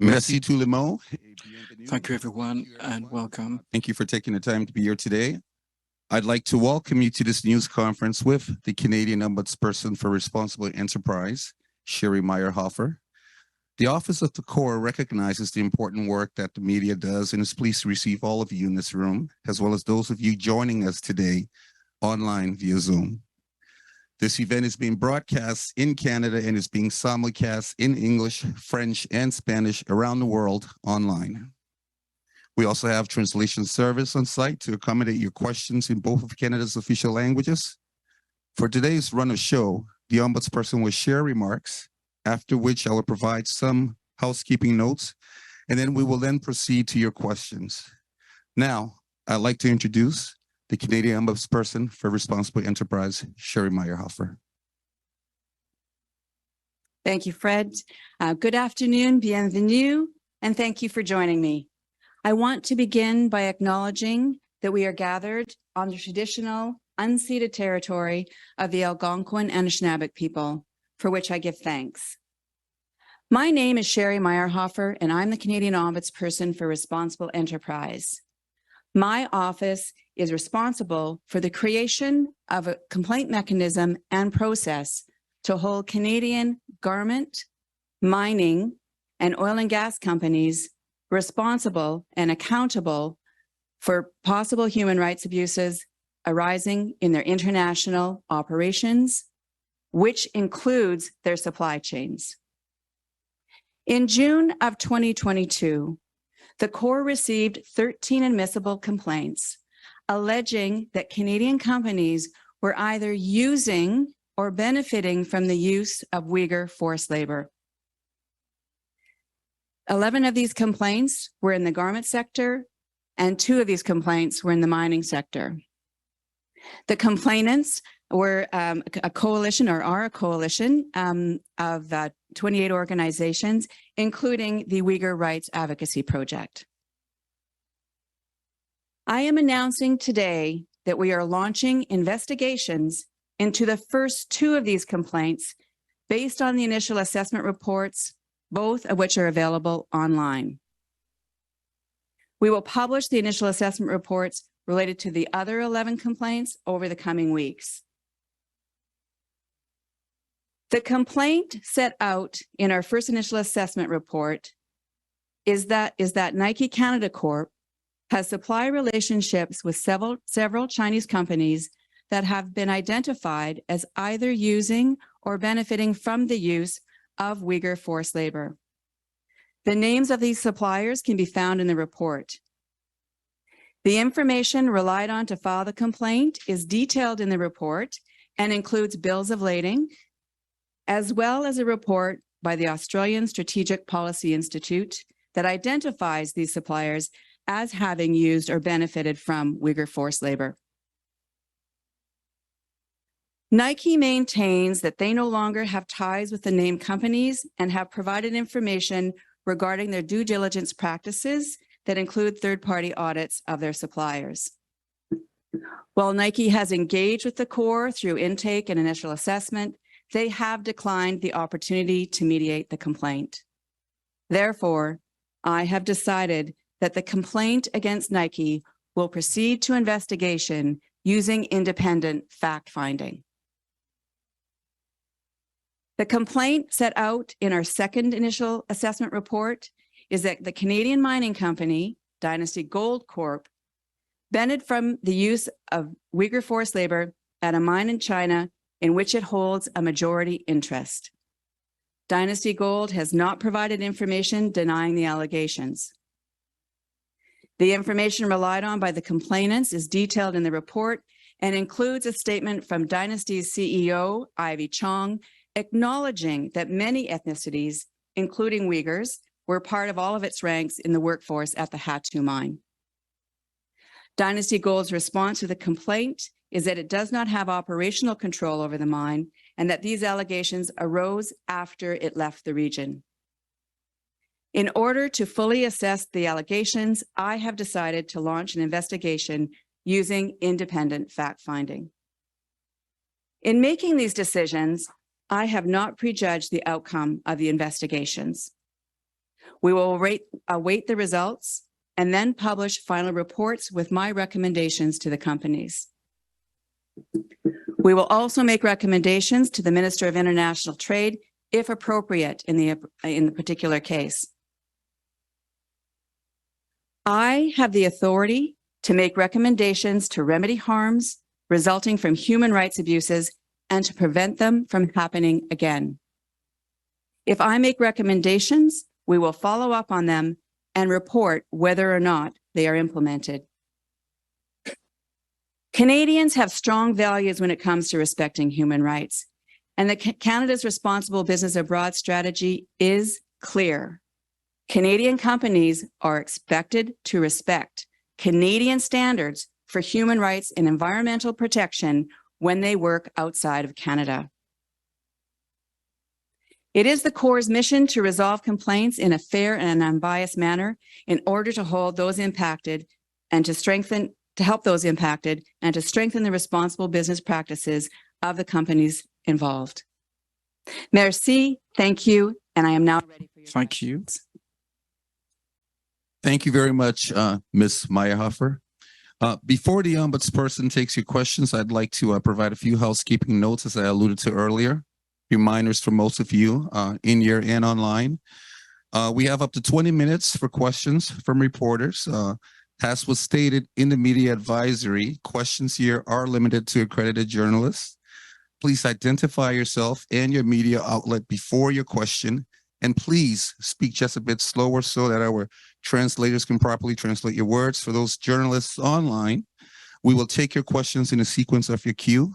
Merci tout le monde. Thank you, everyone, and welcome. Thank you for taking the time to be here today. I'd like to welcome you to this news conference with the Canadian Ombudsperson for Responsible Enterprise, Sheri Meyerhoffer. The Office of the Core recognizes the important work that the media does and is pleased to receive all of you in this room, as well as those of you joining us today online via Zoom. This event is being broadcast in Canada and is being simulcast in English, French, and Spanish around the world online. We also have translation service on site to accommodate your questions in both of Canada's official languages. For today's run of show, the Ombudsperson will share remarks, after which I will provide some housekeeping notes, and then we will then proceed to your questions. Now, I'd like to introduce the Canadian Ombudsperson for Responsible Enterprise, Sheri Meyerhoffer. Thank you, Fred. Good afternoon, bienvenue, and thank you for joining me. I want to begin by acknowledging that we are gathered on the traditional, unceded territory of the Algonquin and Anishinaabe people, for which I give thanks. My name is Sheri Meyerhoffer, and I'm the Canadian Ombudsperson for Responsible Enterprise. My office is responsible for the creation of a complaint mechanism and process to hold Canadian garment, mining, and oil and gas companies responsible and accountable for possible human rights abuses arising in their international operations, which includes their supply chains. In June of 2022, the Core received 13 admissible complaints alleging that Canadian companies were either using or benefiting from the use of Uyghur forced labor. 11 of these complaints were in the garment sector, and 2 of these complaints were in the mining sector. The complainants were a coalition, or are a coalition of 28 organizations, including the Uyghur Rights Advocacy Project. I am announcing today that we are launching investigations into the first 2 of these complaints based on the initial assessment reports, both of which are available online. We will publish the initial assessment reports related to the other 11 complaints over the coming weeks. The complaint set out in our first initial assessment report is that Nike Canada Corp has supply relationships with several Chinese companies that have been identified as either using or benefiting from the use of Uyghur forced labor. The names of these suppliers can be found in the report. The information relied on to file the complaint is detailed in the report and includes bills of lading, as well as a report by the Australian Strategic Policy Institute that identifies these suppliers as having used or benefited from Uyghur forced labor. Nike maintains that they no longer have ties with the named companies and have provided information regarding their due diligence practices that include third-party audits of their suppliers. While Nike has engaged with the Core through intake and initial assessment, they have declined the opportunity to mediate the complaint. Therefore, I have decided that the complaint against Nike will proceed to investigation using independent fact-finding. The complaint set out in our second initial assessment report is that the Canadian mining company, Dynasty Gold Corp, benefited from the use of Uyghur forced labor at a mine in China in which it holds a majority interest. Dynasty Gold has not provided information denying the allegations. The information relied on by the complainants is detailed in the report and includes a statement from Dynasty's CEO, Ivy Chong, acknowledging that many ethnicities, including Uyghurs, were part of all of its ranks in the workforce at the Hatu mine. Dynasty Gold's response to the complaint is that it does not have operational control over the mine and that these allegations arose after it left the region. In order to fully assess the allegations, I have decided to launch an investigation using independent fact-finding. In making these decisions, I have not prejudged the outcome of the investigations. We will await the results and then publish final reports with my recommendations to the companies. We will also make recommendations to the Minister of International Trade if appropriate in the particular case. I have the authority to make recommendations to remedy harms resulting from human rights abuses and to prevent them from happening again. If I make recommendations, we will follow up on them and report whether or not they are implemented. Canadians have strong values when it comes to respecting human rights, and Canada's responsible business abroad strategy is clear. Canadian companies are expected to respect Canadian standards for human rights and environmental protection when they work outside of Canada. It is the Corps' mission to resolve complaints in a fair and unbiased manner in order to hold those impacted and to help those impacted and to strengthen the responsible business practices of the companies involved. Merci, thank you, and I am now ready for your questions. Thank you very much, Ms. Meyerhoffer. Before the Ombudsperson takes your questions, I'd like to provide a few housekeeping notes, as I alluded to earlier. Reminders for most of you in here and online. We have up to 20 minutes for questions from reporters. As was stated in the media advisory, questions here are limited to accredited journalists. Please identify yourself and your media outlet before your question, and please speak just a bit slower so that our translators can properly translate your words. For those journalists online, we will take your questions in a sequence of your queue.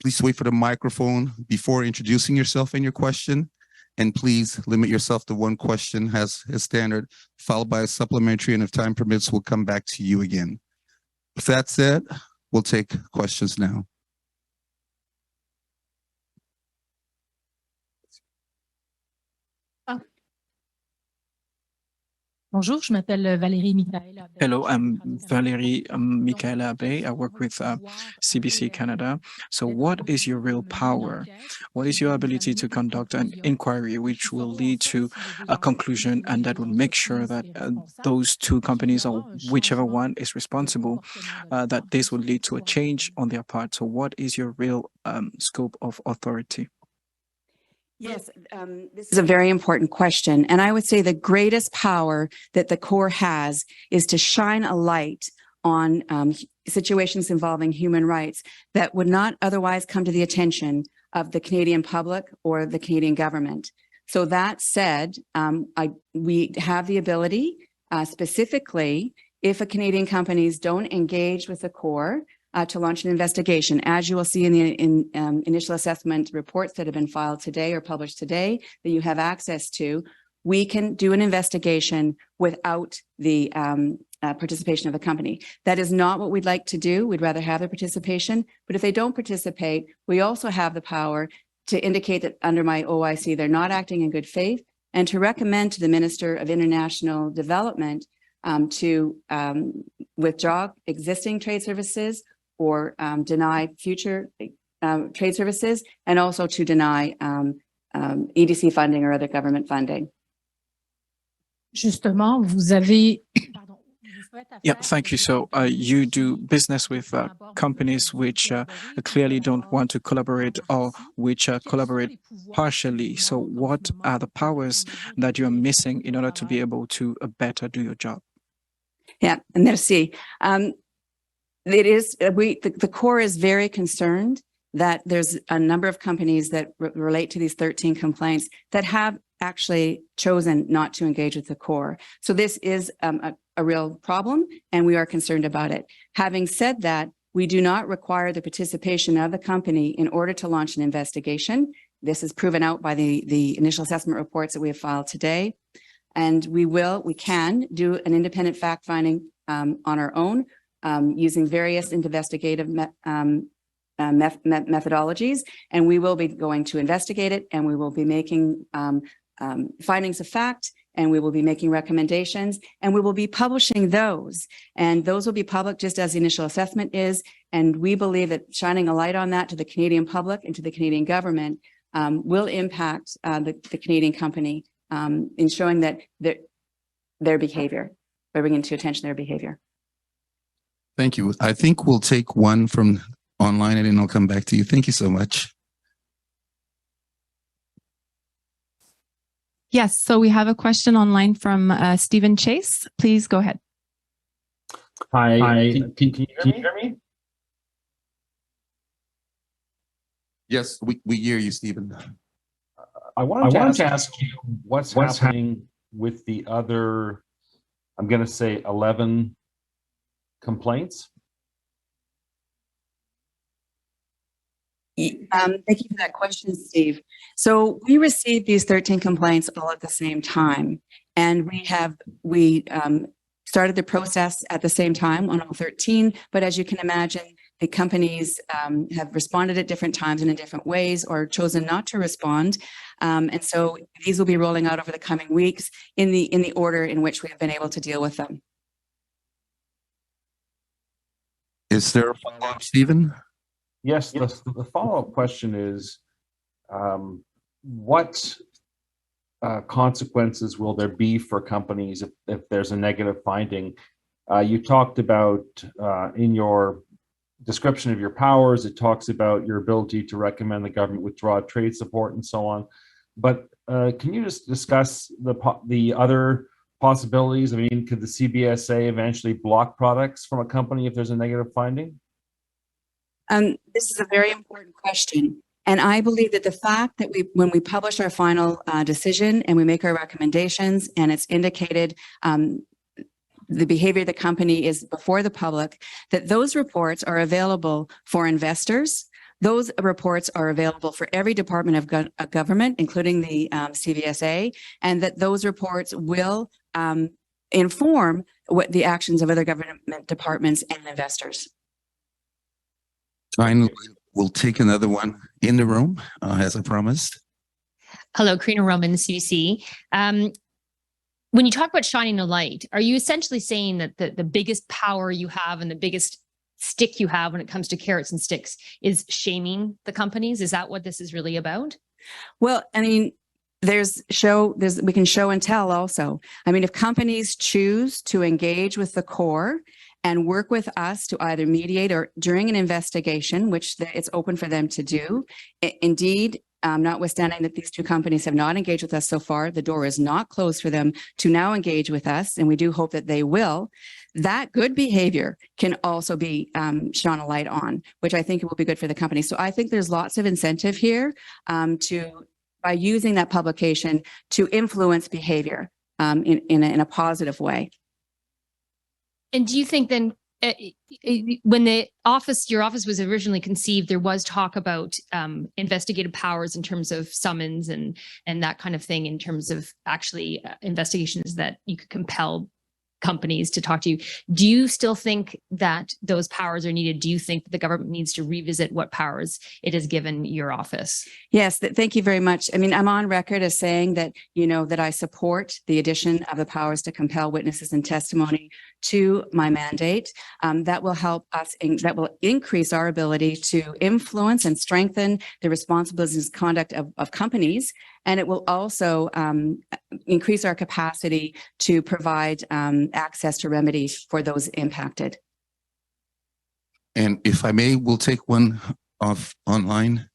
Please wait for the microphone before introducing yourself and your question. And please limit yourself to one question as a standard, followed by a supplementary. And if time permits, we'll come back to you again. With that said, we'll take questions now. Bonjour, je m'appelle Valérie Michaela. Hello, I'm Valérie Michaela Abe. I work with CBC Canada. So what is your real power? What is your ability to conduct an inquiry which will lead to a conclusion and that will make sure that those two companies, or whichever one is responsible, that this will lead to a change on their part? So what is your real scope of authority? Yes, this is a very important question. And I would say the greatest power that the Corps has is to shine a light on situations involving human rights that would not otherwise come to the attention of the Canadian public or the Canadian government. So that said, we have the ability, specifically, if a Canadian companies don't engage with the Corps, to launch an investigation. As you will see in the initial assessment reports that have been filed today or published today that you have access to, we can do an investigation without the participation of the company. That is not what we'd like to do. We'd rather have their participation. But if they don't participate, we also have the power to indicate that under my OIC, they're not acting in good faith, and to recommend to the Minister of International Development to withdraw existing trade services or deny future trade services, and also to deny EDC funding or other government funding. Justement, vous avez... Yeah, thank you. So you do business with companies which clearly don't want to collaborate or which collaborate partially. So what are the powers that you're missing in order to be able to better do your job? Yeah, merci. The Corps is very concerned that there's a number of companies that relate to these 13 complaints that have actually chosen not to engage with the Corps. So this is a real problem, and we are concerned about it. Having said that, we do not require the participation of the company in order to launch an investigation. This is proven out by the initial assessment reports that we have filed today. And we can do an independent fact-finding on our own, using various investigative methodologies, and we will be going to investigate it, and we will be making findings of fact, and we will be making recommendations, and we will be publishing those, and those will be public just as the initial assessment is, and we believe that shining a light on that to the Canadian public and to the Canadian government will impact the Canadian company in showing that their behavior, by bringing to attention their behavior. Thank you. I think we'll take one from online and then I'll come back to you. Thank you so much. Yes, so we have a question online from Stephen Chase. Please go ahead. Hi, can you hear me? Yes, we hear you, Stephen. I wanted to ask you what's happening with the other, I'm going to say 11 complaints. Thank you for that question, Steve. So we received these 13 complaints all at the same time, and we started the process at the same time on all 13. But as you can imagine, the companies have responded at different times and in different ways, or chosen not to respond. And so these will be rolling out over the coming weeks in the order in which we have been able to deal with them. Is there a follow-up, Stephen? Yes, the follow-up question is, what consequences will there be for companies if there's a negative finding? You talked about in your description of your powers, it talks about your ability to recommend the government withdraw trade support and so on. But can you just discuss the other possibilities? I mean, could the CBSA eventually block products from a company if there's a negative finding? This is a very important question. And I believe that the fact that when we publish our final decision and we make our recommendations and it's indicated the behavior of the company is before the public, that those reports are available for investors. Those reports are available for every department of government, including the CBSA, and that those reports will inform what the actions of other government departments and investors. Fine, we'll take another one in the room, as I promised. Hello, Karina Roman, CBC. When you talk about shining a light, are you essentially saying that the biggest power you have and the biggest stick you have when it comes to carrots and sticks is shaming the companies? Is that what this is really about? Well, I mean, we can show and tell also. I mean, if companies choose to engage with the core and work with us to either mediate or during an investigation, which it's open for them to do. Indeed, notwithstanding that these two companies have not engaged with us so far, the door is not closed for them to now engage with us, and we do hope that they will. That good behavior can also be shone a light on, which I think will be good for the company. So I think there's lots of incentive here by using that publication to influence behavior in a positive way. And do you think then, when your office was originally conceived, there was talk about investigative powers in terms of summons and that kind of thing, in terms of actually investigations that you could compel companies to talk to you. Do you still think that those powers are needed? Do you think that the government needs to revisit what powers it has given your office? Yes, thank you very much. I mean, I'm on record as saying that, that I support the addition of the powers to compel witnesses and testimony to my mandate. That will help us, that will increase our ability to influence and strengthen the responsible business conduct of companies. And it will also increase our capacity to provide access to remedies for those impacted. And if I may, we'll take one off online.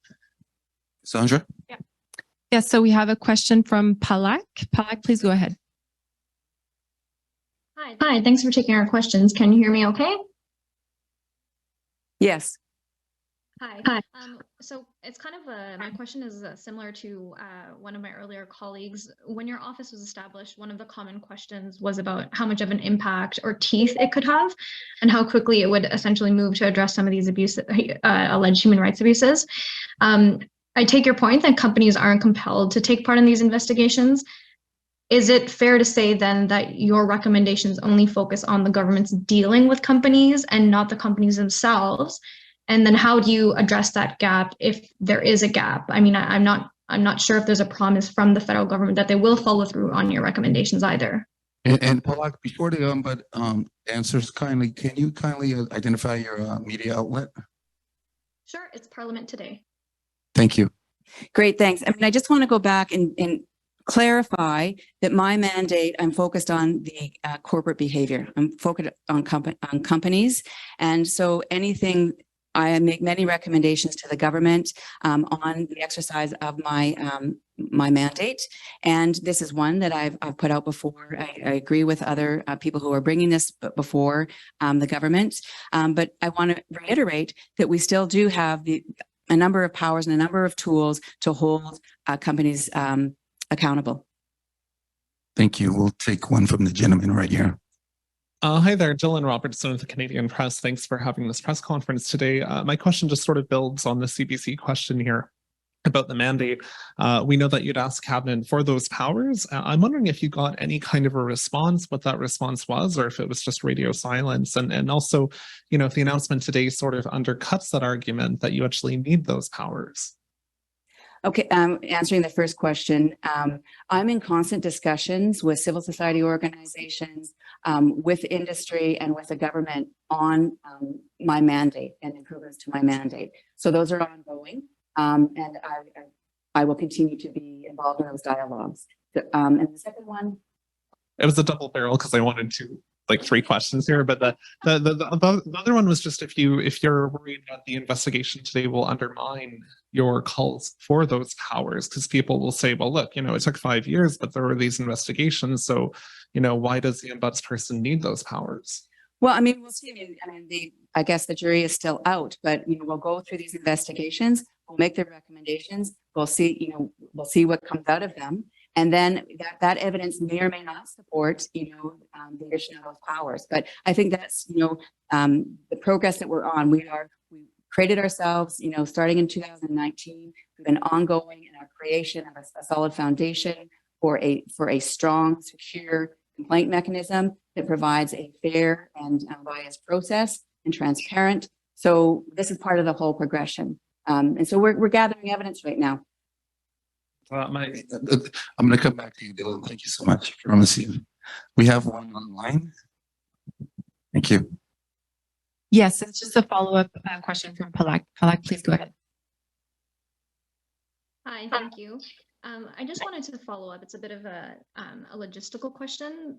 Sandra? Yeah. Yes, so we have a question from Palak. Palak, please go ahead. Hi, thanks for taking our questions. Can you hear me okay? Yes. Hi. So it's kind of my question is similar to one of my earlier colleagues. When your office was established, one of the common questions was about how much of an impact or teeth it could have and how quickly it would essentially move to address some of these alleged human rights abuses. I take your point that companies aren't compelled to take part in these investigations. Is it fair to say then that your recommendations only focus on the government's dealing with companies and not the companies themselves? And then how do you address that gap if there is a gap? I mean, I'm not sure if there's a promise from the federal government that they will follow through on your recommendations either. And Palak, before the Ombud answers, can you kindly identify your media outlet? Sure, it's Parliament Today. Thank you. Great, thanks. I mean, I just want to go back and clarify that my mandate, I'm focused on the corporate behavior. I'm focused on companies. And so anything, I make many recommendations to the government on the exercise of my my mandate. And this is one that I've put out before. I agree with other people who are bringing this before the government. But I want to reiterate that we still do have a number of powers and a number of tools to hold companies accountable. Thank you. We'll take one from the gentleman right here. Hi there, Dylan Robertson of the Canadian Press. Thanks for having this press conference today. My question just sort of builds on the CBC question here about the mandate. We know that you'd asked Cabinet for those powers. I'm wondering if you got any kind of a response, what that response was, or if it was just radio silence. And also, you know, if the announcement today sort of undercuts that argument that you actually need those powers. Okay, answering the first question, I'm in constant discussions with civil society organizations, with industry and with the government on my mandate and improvements to my mandate. So those are ongoing, and I will continue to be involved in those dialogues. And the second one? It was a double barrel because I wanted to like 3 questions here, but the other one was just if you're worried that the investigation today will undermine your calls for those powers, because people will say, well, look, you know, it took 5 years, but there were these investigations, so you know, why does the ombudsperson need those powers? Well, I mean, we'll see. I guess the jury is still out, but you know, we'll go through these investigations, we'll make their recommendations, we'll see, you know, we'll see what comes out of them. And then that evidence may or may not support, you know, the addition of those powers. But I think that's, you know, the progress that we're on. We created ourselves, you know, starting in 2019. We've been ongoing in our creation of a solid foundation for a strong, secure complaint mechanism that provides a fair and unbiased process and transparent. So this is part of the whole progression. And so we're gathering evidence right now. I'm going to come back to you, Dylan. Thank you so much for receiving. We have one online. Thank you. Yes, it's just a follow-up question from Palak. Palak, please go ahead. Hi, thank you. I just wanted to follow up. It's a bit of a logistical question.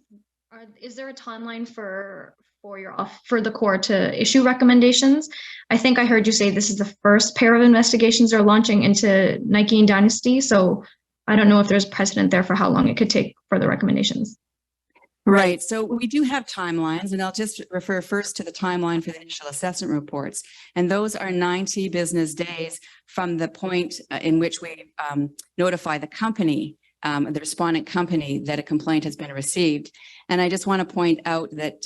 Is there a timeline for the core to issue recommendations? I think I heard you say this is the first pair of investigations are launching into Nike and Dynasty. So I don't know if there's precedent there for how long it could take for the recommendations. Right. So we do have timelines, and I'll just refer first to the timeline for the initial assessment reports. And those are 90 business days from the point in which we notify the company, the respondent company, that a complaint has been received. And I just want to point out that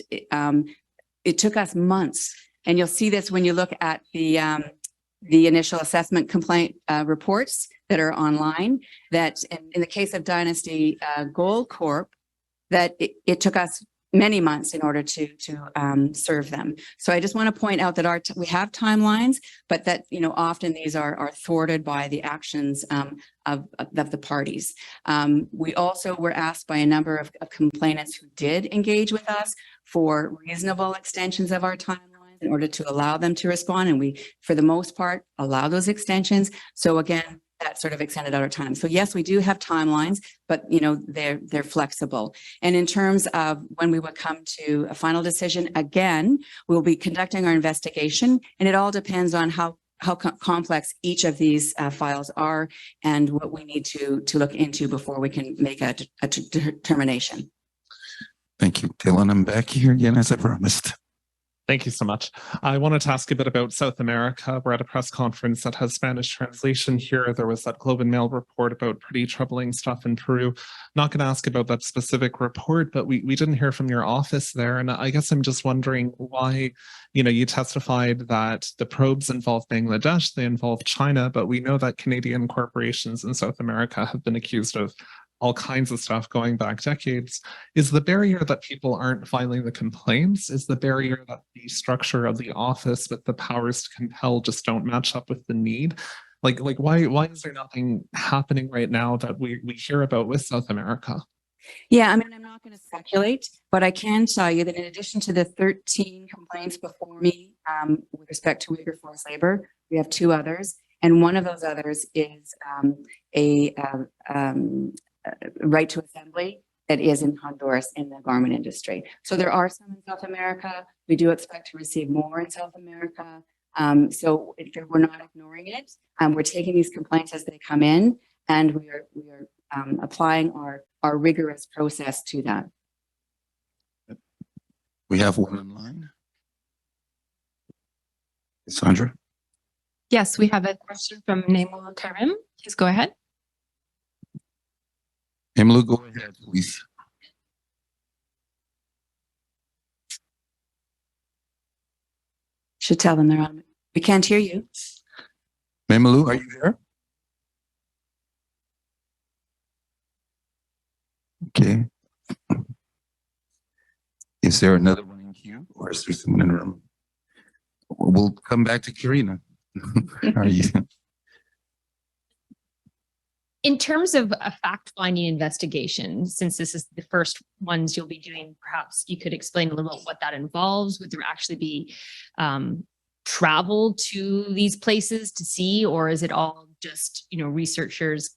it took us months, and you'll see this when you look at the initial assessment complaint reports that are online, that in the case of Dynasty Gold Corp, that it took us many months in order to serve them. So I just want to point out that we have timelines, but that, you know, often these are thwarted by the actions of the parties. We also were asked by a number of complainants who did engage with us for reasonable extensions of our timelines in order to allow them to respond. And we, for the most part, allow those extensions. So again, that sort of extended out our time. So yes, we do have timelines, but you know, they're flexible. And in terms of when we would come to a final decision, again, we'll be conducting our investigation, and it all depends on how complex each of these files are and what we need to look into before we can make a determination. Thank you, Dylan. I'm back here again, as I promised. Thank you so much. I wanted to ask a bit about South America. We're at a press conference that has Spanish translation here. There was that Globe and Mail report about pretty troubling stuff in Peru. Not going to ask about that specific report, but we didn't hear from your office there. And I guess I'm just wondering why, you know, you testified that the probes involve Bangladesh, they involve China, but we know that Canadian corporations in South America have been accused of all kinds of stuff going back decades. Is the barrier that people aren't filing the complaints? Is the barrier that the structure of the office with the powers to compel just don't match up with the need? Like why is there nothing happening right now that we hear about with South America? Yeah, I mean, I'm not going to speculate, but I can tell you that in addition to the 13 complaints before me with respect to Uyghur forced labor, we have 2 others. And one of those others is right to assembly that is in Honduras in the garment industry. So there are some in South America. We do expect to receive more in South America. So we're not ignoring it. We're taking these complaints as they come in, and we are applying our rigorous process to that. We have one online. Sandra? Yes, we have a question from Naimul Karim. Please go ahead. Emily, go ahead, please. Should tell them they're on. We can't hear you. Memelu, are you there? Okay. Is there another one in queue, or is there someone in the room? We'll come back to Karina. How are you? In terms of a fact-finding investigation, since this is the first ones you'll be doing, perhaps you could explain a little bit what that involves. Would there actually be travel to these places to see, or is it all just, researchers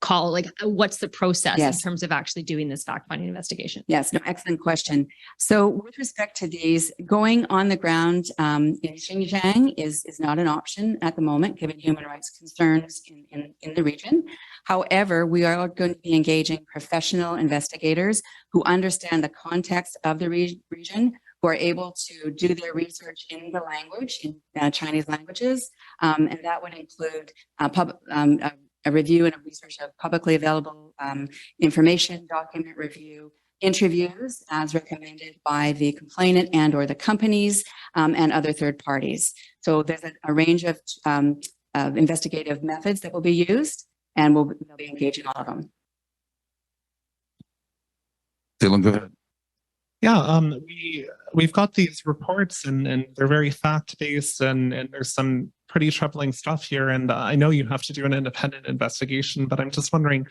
call, like, what's the process in terms of actually doing this fact-finding investigation? Yes, no, excellent question. So with respect to these, going on the ground in Xinjiang is not an option at the moment, given human rights concerns in the region. However, we are going to be engaging professional investigators who understand the context of the region, who are able to do their research in the language, in Chinese languages, and that would include a review and a research of publicly available information, document review, interviews as recommended by the complainant and or the companies and other third parties. So there's a range of investigative methods that will be used, and we'll be engaging all of them. Dylan, go ahead. Yeah, we've got these reports and they're very fact-based and there's some pretty troubling stuff here. And I know you have to do an independent investigation, but I'm just wondering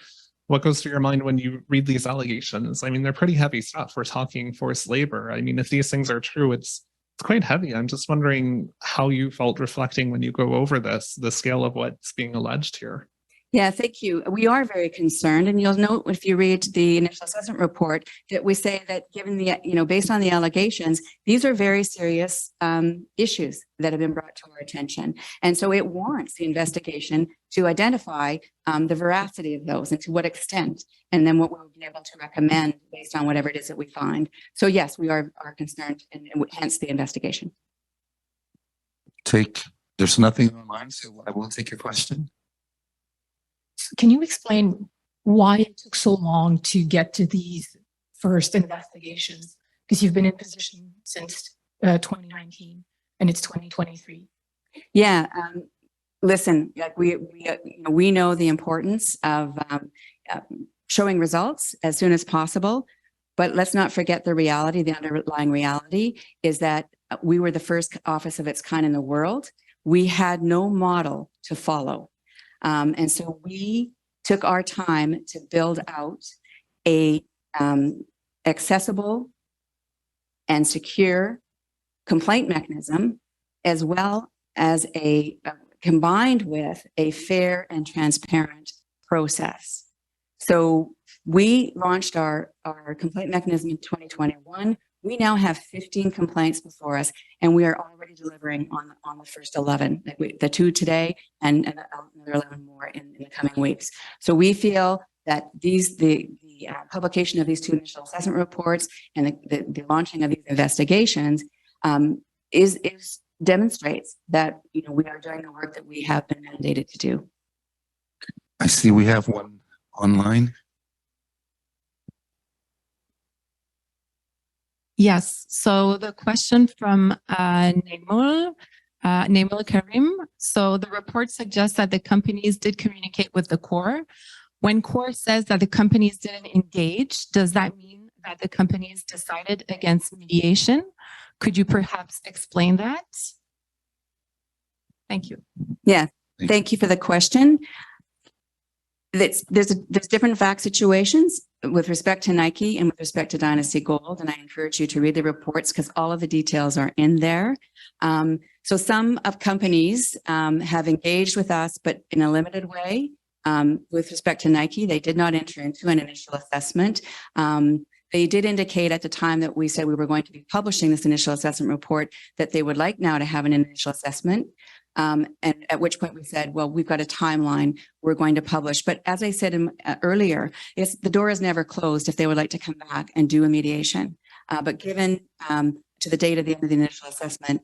what goes through your mind when you read these allegations. I mean, they're pretty heavy stuff. We're talking forced labor. I mean, if these things are true, it's quite heavy. I'm just wondering how you felt reflecting when you go over this, the scale of what's being alleged here. Yeah, thank you. We are very concerned, and you'll note if you read the initial assessment report that we say that given the, based on the allegations, these are very serious issues that have been brought to our attention. And so it warrants the investigation to identify the veracity of those and to what extent, and then what we'll be able to recommend based on whatever it is that we find. So yes, we are concerned, and hence the investigation. There's nothing online, so I will take your question. Can you explain why it took so long to get to these first investigations? Because you've been in position since 2019 and it's 2023. Yeah, listen, like we know the importance of showing results as soon as possible, but let's not forget the reality. The underlying reality is that we were the first office of its kind in the world. We had no model to follow. And so we took our time to build out a accessible and secure complaint mechanism, as well as combined with a fair and transparent process. So we launched our complaint mechanism in 2021. We now have 15 complaints before us, and we are already delivering on the first 11, like the 2 today and another 11 more in the coming weeks. So we feel that the publication of these 2 initial assessment reports and the launching of these investigations demonstrates that we are doing the work that we have been mandated to do. I see we have one online. Yes. So the question from Naimul Karim. So the report suggests that the companies did communicate with the core. When core says that the companies didn't engage, does that mean that the companies decided against mediation? Could you perhaps explain that? Thank you. Yeah, thank you for the question. There's different fact situations with respect to Nike and with respect to Dynasty Gold, and I encourage you to read the reports because all of the details are in there. So some of companies have engaged with us, but in a limited way. With respect to Nike, they did not enter into an initial assessment. They did indicate at the time that we said we were going to be publishing this initial assessment report that they would like now to have an initial assessment. And at which point we said, well, we've got a timeline we're going to publish. But as I said earlier, the door is never closed if they would like to come back and do a mediation. But given to the date of the end of the initial assessment,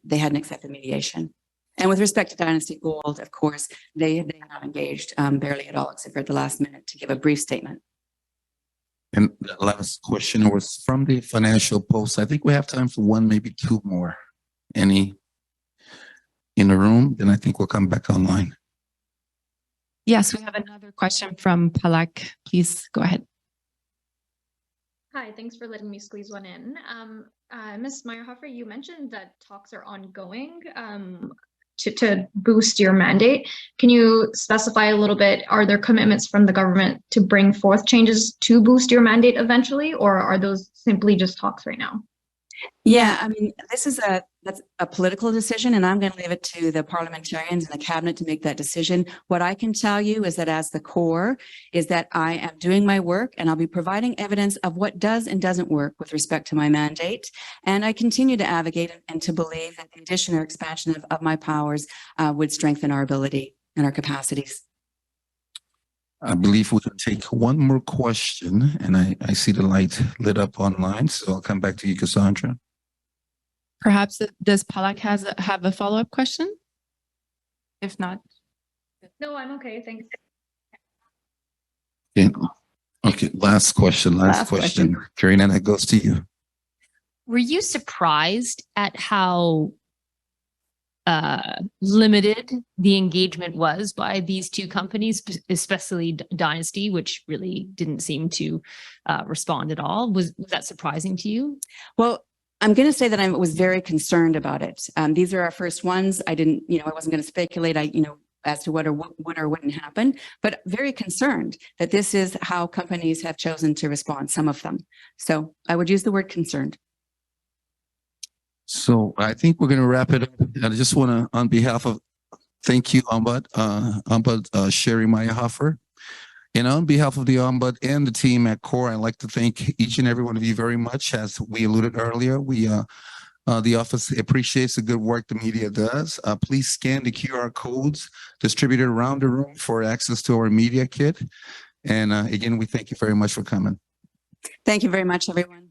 they hadn't accepted mediation. And with respect to Dynasty Gold, of course, they have not engaged barely at all, except for at the last minute to give a brief statement. And the last question was from the Financial Post. I think we have time for one, maybe two more. Any in the room? Then I think we'll come back online. Yes, we have another question from Palak. Please go ahead. Hi, thanks for letting me squeeze one in. Ms. Meyerhoffer, you mentioned that talks are ongoing to boost your mandate. Can you specify a little bit, are there commitments from the government to bring forth changes to boost your mandate eventually, or are those simply just talks right now? Yeah, I mean, that's a political decision, and I'm going to leave it to the parliamentarians and the cabinet to make that decision. What I can tell you is that as the core is that I am doing my work and I'll be providing evidence of what does and doesn't work with respect to my mandate. And I continue to advocate and to believe that the addition or expansion of my powers would strengthen our ability and our capacities. I believe we can take one more question, and I see the light lit up online, so I'll come back to you, Cassandra. Perhaps does Palak have a follow-up question? If not. No, I'm okay. Thanks. Okay, last question. Karina, that goes to you. Were you surprised at how limited the engagement was by these two companies, especially Dynasty, which really didn't seem to respond at all? Was that surprising to you? Well, I'm going to say that I was very concerned about it. These are our first ones. I wasn't going to speculate, as to what would or wouldn't happen, but very concerned that this is how companies have chosen to respond, some of them. So I would use the word concerned. So I think we're going to wrap it up. I just want to, on behalf of, thank you, Ombud Sheri Meyerhoffer. And on behalf of the Ombud and the team at CORE, I'd like to thank each and every one of you very much. As we alluded earlier, the office appreciates the good work the media does. Please scan the QR codes distributed around the room for access to our media kit. And again, we thank you very much for coming. Thank you very much, everyone.